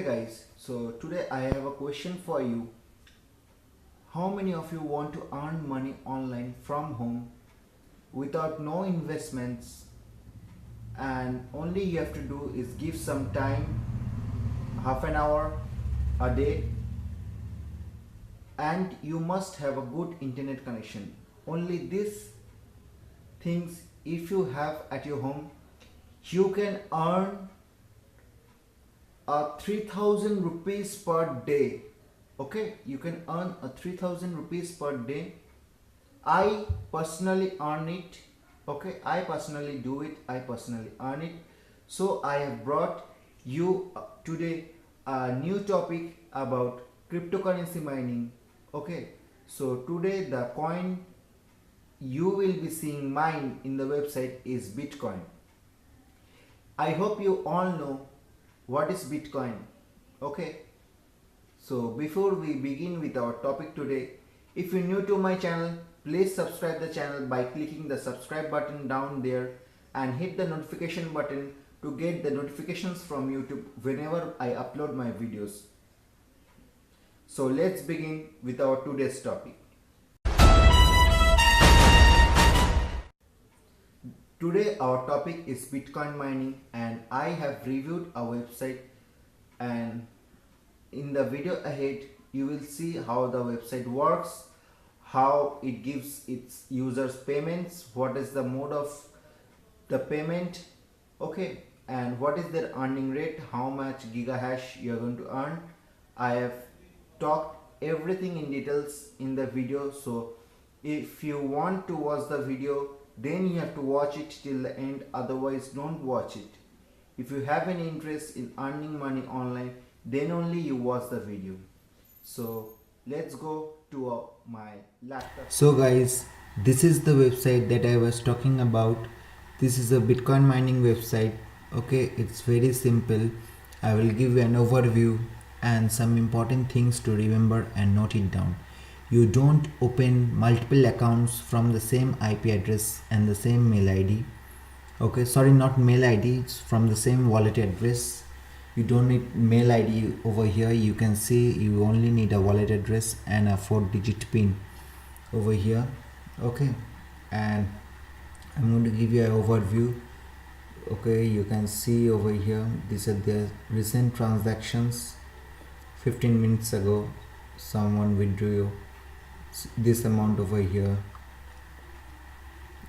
Hey guys, so today I have a question for you. How many of you want to earn money online from home without no investments, and only you have to do is give some time, half an hour a day, and you must have a good internet connection. Only these things if you have at your home, you can earn 3000 rupees per day. Okay, you can earn 3000 rupees per day. I personally earn it. Okay, I personally do it, I personally earn it. So I have brought you today a new topic about cryptocurrency mining. Okay, so today the coin you will be seeing mine in the website is Bitcoin. I hope you all know what is Bitcoin. Okay, so before we begin with our topic today, if you're new to my channel, please subscribe the channel by clicking the subscribe button down there and hit the notification button to get the notifications from YouTube whenever I upload my videos. So let's begin with our today's topic. Today our topic is Bitcoin mining, and I have reviewed a website, and in the video ahead you will see how the website works, how it gives its users payments, what is the mode of the payment, okay, and what is their earning rate, how much gigahash you are going to earn. I have talked everything in details in the video, so if you want to watch the video, then you have to watch it till the end, otherwise don't watch it. If you have any interest in earning money online, then only you watch the video. So let's go to my laptop. So guys, this is the website that I was talking about. This is a Bitcoin mining website. Okay, it's very simple. I will give you an overview and some important things to remember and note it down. You don't open multiple accounts from the same IP address and the same mail ID. Okay, sorry, not mail ID, it's from the same wallet address. You don't need mail ID over here. You can see you only need a wallet address and a 4-digit pin over here. Okay, and I'm going to give you an overview. Okay, you can see over here, these are the recent transactions. 15 minutes ago someone withdrew this amount over here.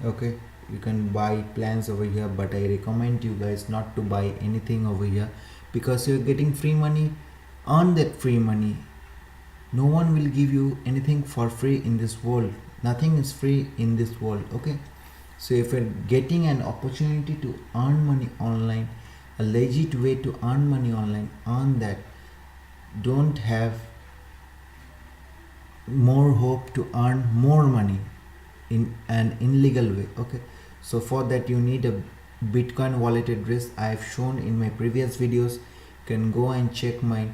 Okay, you can buy plans over here, but I recommend you guys not to buy anything over here, because you're getting free money. Earn that free money. No one will give you anything for free in this world. Nothing is free in this world. Okay, so if you're getting an opportunity to earn money online, a legit way to earn money online, earn that. Don't have more hope to earn more money in an illegal way. Okay, so for that you need a Bitcoin wallet address. I have shown in my previous videos. You can go and check my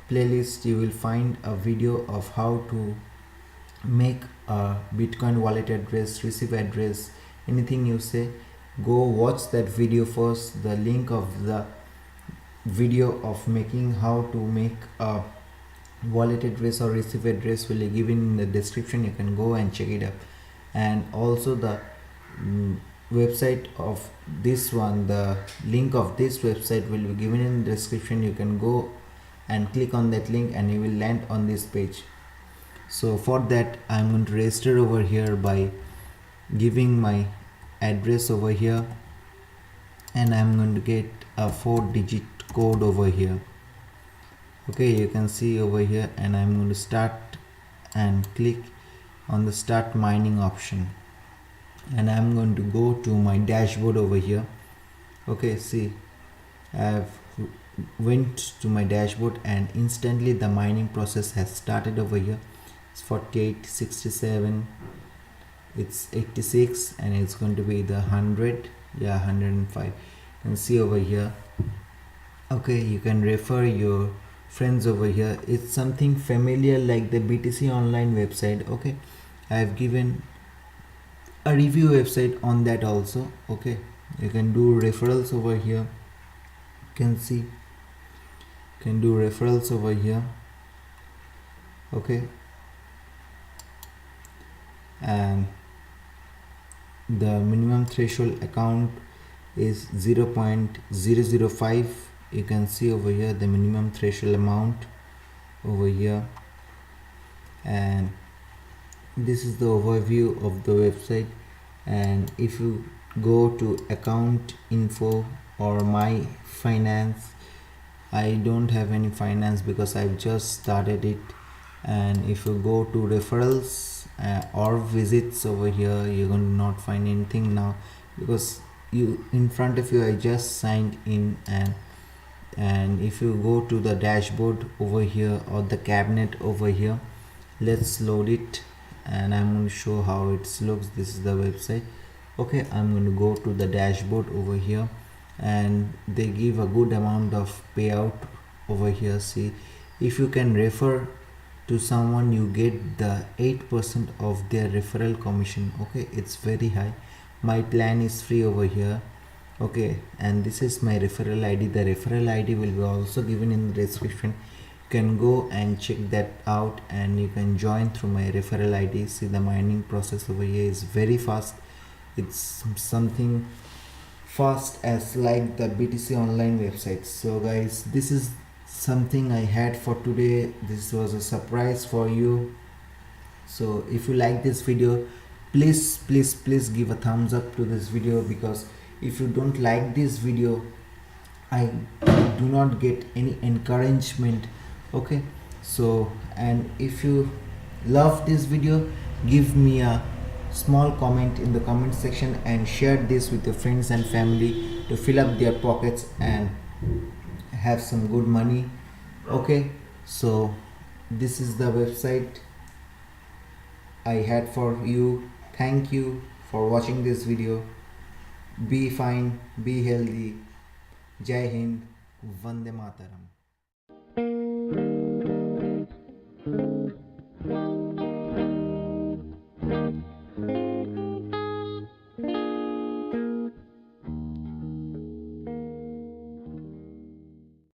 playlist. You will find a video of how to make a Bitcoin wallet address, receive address, anything you say. Go watch that video first. The link of the video of making how to make a wallet address or receive address will be given in the description. You can go and check it up, and also the website of this one, the link of this website will be given in the description. You can go and click on that link and you will land on this page. So for that I'm going to register over here by giving my address over here, and I'm going to get a 4-digit code over here. Okay, you can see over here, and I'm going to start and click on the start mining option, and I'm going to go to my dashboard over here. Okay, see, I've went to my dashboard and instantly the mining process has started over here. It's 48, 67, it's 86, and it's going to be the 100, yeah, 105. You can see over here. Okay, you can refer your friends over here. It's something familiar like the BTC online website. Okay, I have given a review website on that also. Okay, you can do referrals over here. You can see can do referrals over here. Okay, and the minimum threshold account is 0.005. You can see over here the minimum threshold amount over here, and this is the overview of the website. And if you go to account info or my finance, I don't have any finance because I've just started it. And if you go to referrals or visits over here, you're going to not find anything now, because you in front of you I just signed in. And if you go to the dashboard over here or the cabinet over here, let's load it, and I'm going to show how it looks. This is the website. Okay, I'm going to go to the dashboard over here, and they give a good amount of payout over here. See, if you can refer to someone, you get the 8% of their referral commission. Okay, it's very high. My plan is free over here. Okay, and this is my referral ID. The referral ID will be also given in the description. You can go and check that out, and you can join through my referral ID. See, the mining process over here is very fast. It's something fast as like the BTC online websites. So guys, this is something I had for today. This was a surprise for you. So if you like this video, please give a thumbs up to this video, because if you don't like this video, I do not get any encouragement. Okay, so, and if you love this video, give me a small comment in the comment section and share this with your friends and family to fill up their pockets and have some good money. Okay, so this is the website I had for you. Thank you for watching this video. Be fine, be healthy. Jai Hind, Vande Mataram.